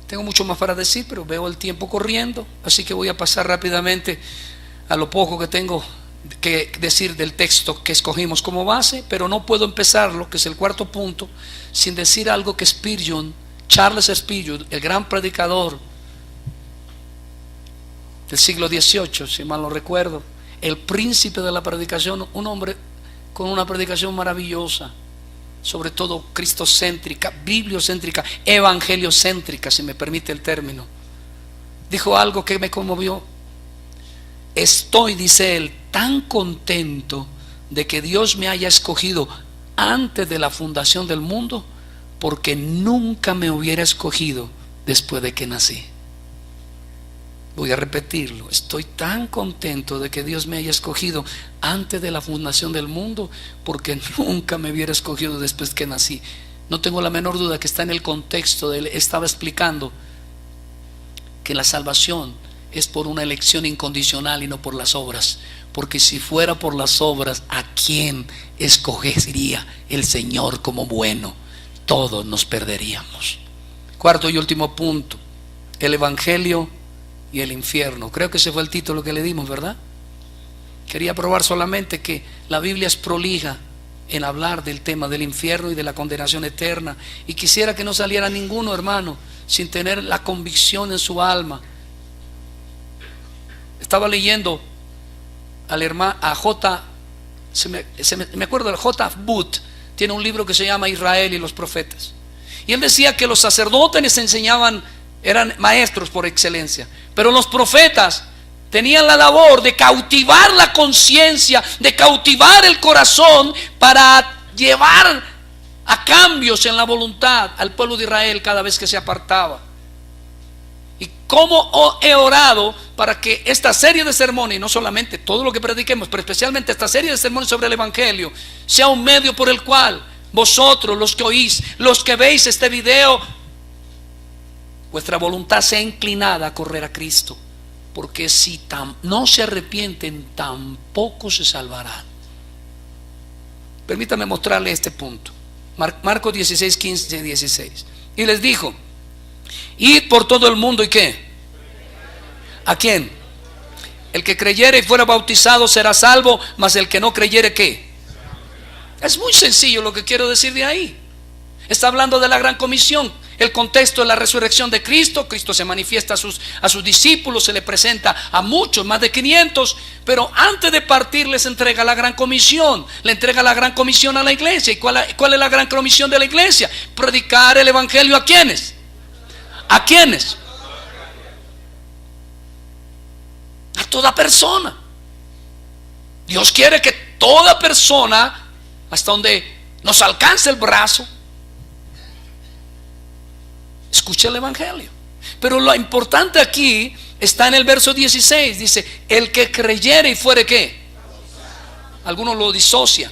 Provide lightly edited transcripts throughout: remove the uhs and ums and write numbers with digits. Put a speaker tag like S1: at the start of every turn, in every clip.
S1: Tengo mucho más para decir, pero veo el tiempo corriendo, así que voy a pasar rápidamente a lo poco que tengo que decir del texto que escogimos como base. Pero no puedo empezarlo, que es el cuarto punto, sin decir algo que Charles Spurgeon, el gran predicador del siglo XVIII, si mal no recuerdo, el príncipe de la predicación, un hombre con una predicación maravillosa, sobre todo cristocéntrica, bibliocéntrica, evangeliocéntrica, si me permite el término. Dijo algo que me conmovió. Estoy, dice él, tan contento de que Dios me haya escogido antes de la fundación del mundo, porque nunca me hubiera escogido después de que nací. Voy a repetirlo. Estoy tan contento de que Dios me haya escogido antes de la fundación del mundo, porque nunca me hubiera escogido después que nací. No tengo la menor duda que está en el contexto de él. Estaba explicando que la salvación es por una elección incondicional y no por las obras. Porque si fuera por las obras, ¿a quién escogería el Señor como bueno? Todos nos perderíamos. Cuarto y último punto: el Evangelio y el infierno. Creo que ese fue el título que le dimos, ¿verdad? Quería probar solamente que la Biblia es prolija en hablar del tema del infierno y de la condenación eterna, y quisiera que no saliera ninguno, hermano, sin tener la convicción en su alma. Estaba leyendo al hermano, me acuerdo del J. Booth, tiene un libro que se llama Israel y los profetas, y él decía que los sacerdotes les enseñaban, eran maestros por excelencia, pero los profetas tenían la labor de cautivar la conciencia, de cautivar el corazón, para llevar a cambios en la voluntad al pueblo de Israel cada vez que se apartaba. Y cómo he orado para que esta serie de sermones, y no solamente todo lo que prediquemos, pero especialmente esta serie de sermones sobre el Evangelio, sea un medio por el cual vosotros, los que oís, los que veis este video, vuestra voluntad sea inclinada a correr a Cristo. Porque si no se arrepienten, tampoco se salvarán. Permítame mostrarle este punto. Marcos 16, 15, 16. Y les dijo: id por todo el mundo, ¿y qué? ¿A quién? El que creyere y fuera bautizado será salvo, mas el que no creyere, ¿qué? Es muy sencillo lo que quiero decir de ahí. Está hablando de la gran comisión. El contexto es la resurrección de Cristo. Cristo se manifiesta a sus discípulos, se le presenta a muchos, más de 500, pero antes de partir les entrega la gran comisión. Le entrega la gran comisión a la iglesia. ¿Y cuál es la gran comisión de la iglesia? Predicar el Evangelio ¿a quiénes? ¿A quiénes? A toda persona. Dios quiere que toda persona, hasta donde nos alcance el brazo, escuche el Evangelio. Pero lo importante aquí está en el verso 16. Dice: el que creyere y fuere ¿qué? Algunos lo disocian.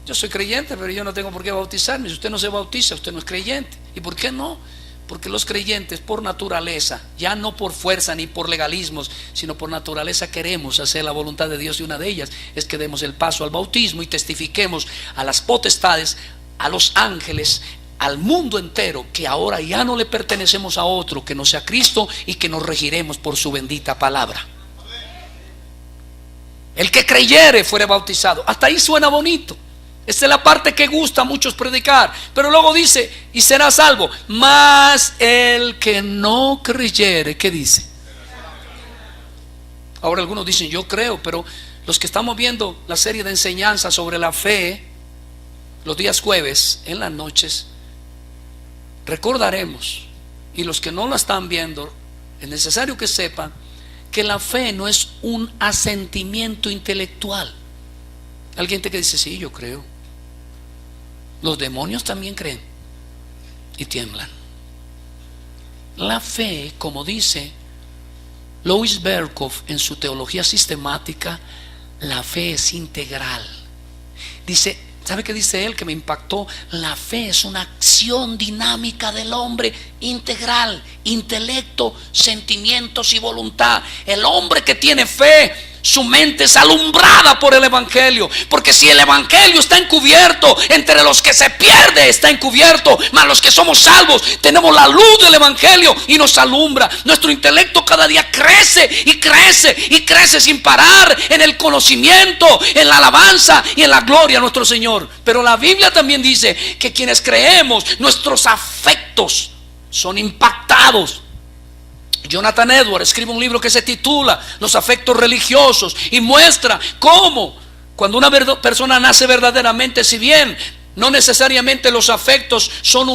S1: Yo soy creyente, pero yo no tengo por qué bautizarme. Si usted no se bautiza, usted no es creyente. ¿Y por qué no? Porque los creyentes, por naturaleza, ya no por fuerza ni por legalismos, sino por naturaleza, queremos hacer la voluntad de Dios, y una de ellas es que demos el paso al bautismo y testifiquemos a las potestades, a los ángeles, al mundo entero, que ahora ya no le pertenecemos a otro que no sea Cristo, y que nos regiremos por su bendita palabra. El que creyere fuere bautizado. Hasta ahí suena bonito. Esta es la parte que gusta a muchos predicar. Pero luego dice: y será salvo. Mas el que no creyere, ¿qué dice? Ahora algunos dicen: yo creo. Pero los que estamos viendo la serie de enseñanzas sobre la fe los días jueves en las noches, recordaremos, y los que no lo están viendo, es necesario que sepan que la fe no es un asentimiento intelectual. Alguien que dice: sí, yo creo. Los demonios también creen y tiemblan. La fe, como dice Louis Berkhoff en su teología sistemática, la fe es integral. Dice, ¿sabe qué dice él? Que me impactó. La fe es una acción dinámica del hombre integral: intelecto, sentimientos y voluntad. El hombre que tiene fe, Su mente es alumbrada por el Evangelio. Porque si el Evangelio está encubierto, entre los que se pierde está encubierto, mas los que somos salvos tenemos la luz del Evangelio y nos alumbra. Nuestro intelecto cada día crece y crece y crece sin parar en el conocimiento, en la alabanza y en la gloria a nuestro Señor. Pero la Biblia también dice que quienes creemos, nuestros afectos son impactados. Jonathan Edwards escribe un libro que se titula Los afectos religiosos y muestra cómo cuando una persona nace verdaderamente, si bien no necesariamente los afectos son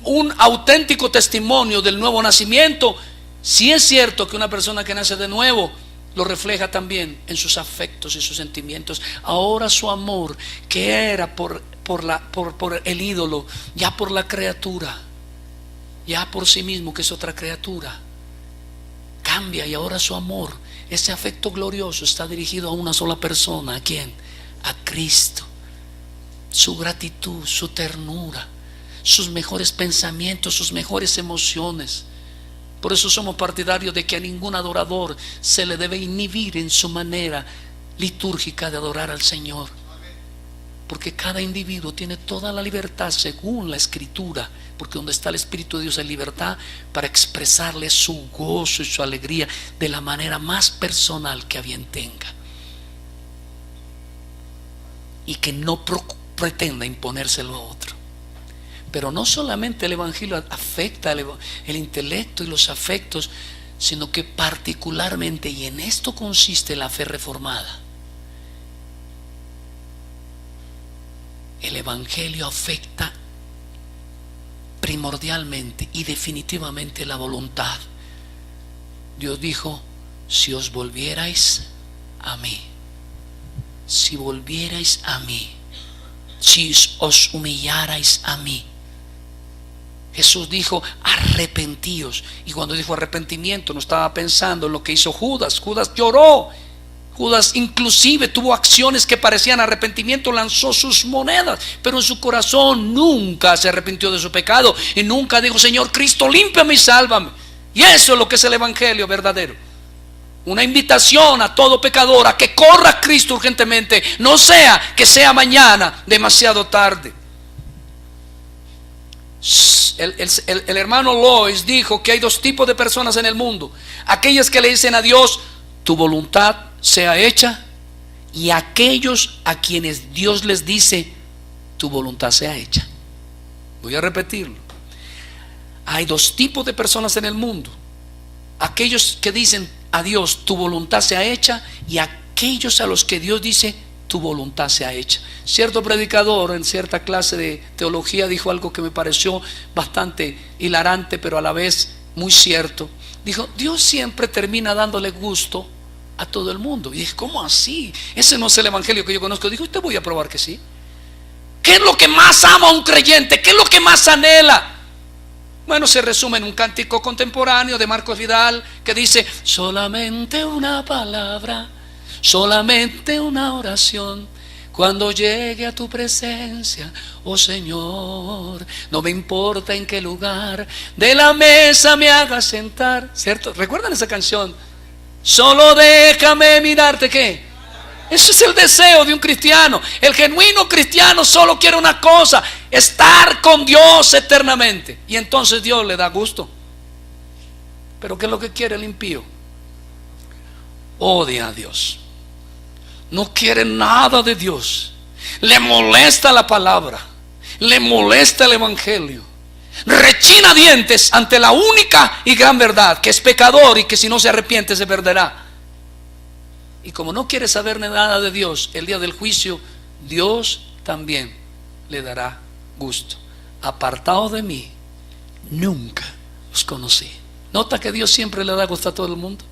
S1: un auténtico testimonio del nuevo nacimiento, sí es cierto que una persona que nace de nuevo lo refleja también en sus afectos y sus sentimientos. Ahora su amor, que era por el ídolo, ya por la criatura, ya por sí mismo, que es otra criatura, cambia, y ahora su amor, ese afecto glorioso, está dirigido a una sola persona. ¿A quién? A Cristo. Su gratitud, su ternura, sus mejores pensamientos, sus mejores emociones. Por eso somos partidarios de que a ningún adorador se le debe inhibir en su manera litúrgica de adorar al Señor, porque cada individuo tiene toda la libertad según la Escritura, porque donde está el Espíritu de Dios hay libertad para expresarle su gozo y su alegría de la manera más personal que a bien tenga, y que no pretenda imponérselo a otro. Pero no solamente el Evangelio afecta el intelecto y los afectos, sino que particularmente, y en esto consiste la fe reformada, el Evangelio afecta primordialmente y definitivamente la voluntad. Dios dijo: si os volvierais a mí, si volvierais a mí, si os humillarais a mí. Jesús dijo: arrepentíos. Y cuando dijo arrepentimiento, no estaba pensando en lo que hizo Judas. Judas lloró. Judas inclusive tuvo acciones que parecían arrepentimiento, lanzó sus monedas, pero en su corazón nunca se arrepintió de su pecado y nunca dijo: Señor Cristo, límpiame y sálvame. Y eso es lo que es el Evangelio verdadero. Una invitación a todo pecador a que corra a Cristo urgentemente, no sea que sea mañana demasiado tarde. El hermano Lois dijo que hay dos tipos de personas en el mundo: aquellas que le dicen a Dios: tu voluntad sea hecha, y aquellos a quienes Dios les dice: tu voluntad sea hecha. Voy a repetirlo. Hay dos tipos de personas en el mundo: aquellos que dicen a Dios: tu voluntad sea hecha, y aquellos a los que Dios dice: tu voluntad sea hecha. Cierto predicador en cierta clase de teología dijo algo que me pareció bastante hilarante, pero a la vez muy cierto. Dijo: Dios siempre termina dándole gusto a todo el mundo. Y dije: ¿cómo así? Ese no es el Evangelio que yo conozco. Dijo: usted voy a probar que sí. ¿Qué es lo que más ama a un creyente? ¿Qué es lo que más anhela? Bueno, se resume en un cántico contemporáneo de Marcos Vidal que dice: solamente una palabra, solamente una oración, cuando llegue a tu presencia, oh Señor, no me importa en qué lugar de la mesa me hagas sentar. ¿Cierto? ¿Recuerdan esa canción? Solo déjame mirarte. ¿Qué? Ese es el deseo de un cristiano. El genuino cristiano solo quiere una cosa: estar con Dios eternamente. Y entonces Dios le da gusto. Pero ¿qué es lo que quiere el impío? Odia a Dios, no quiere nada de Dios, le molesta la palabra, le molesta el Evangelio, rechina dientes ante la única y gran verdad, que es pecador y que si no se arrepiente se perderá. Y como no quiere saber nada de Dios, el día del juicio Dios también le dará gusto. Apartados de mí, nunca os conocí. Nota que Dios siempre le da gusto a todo el mundo.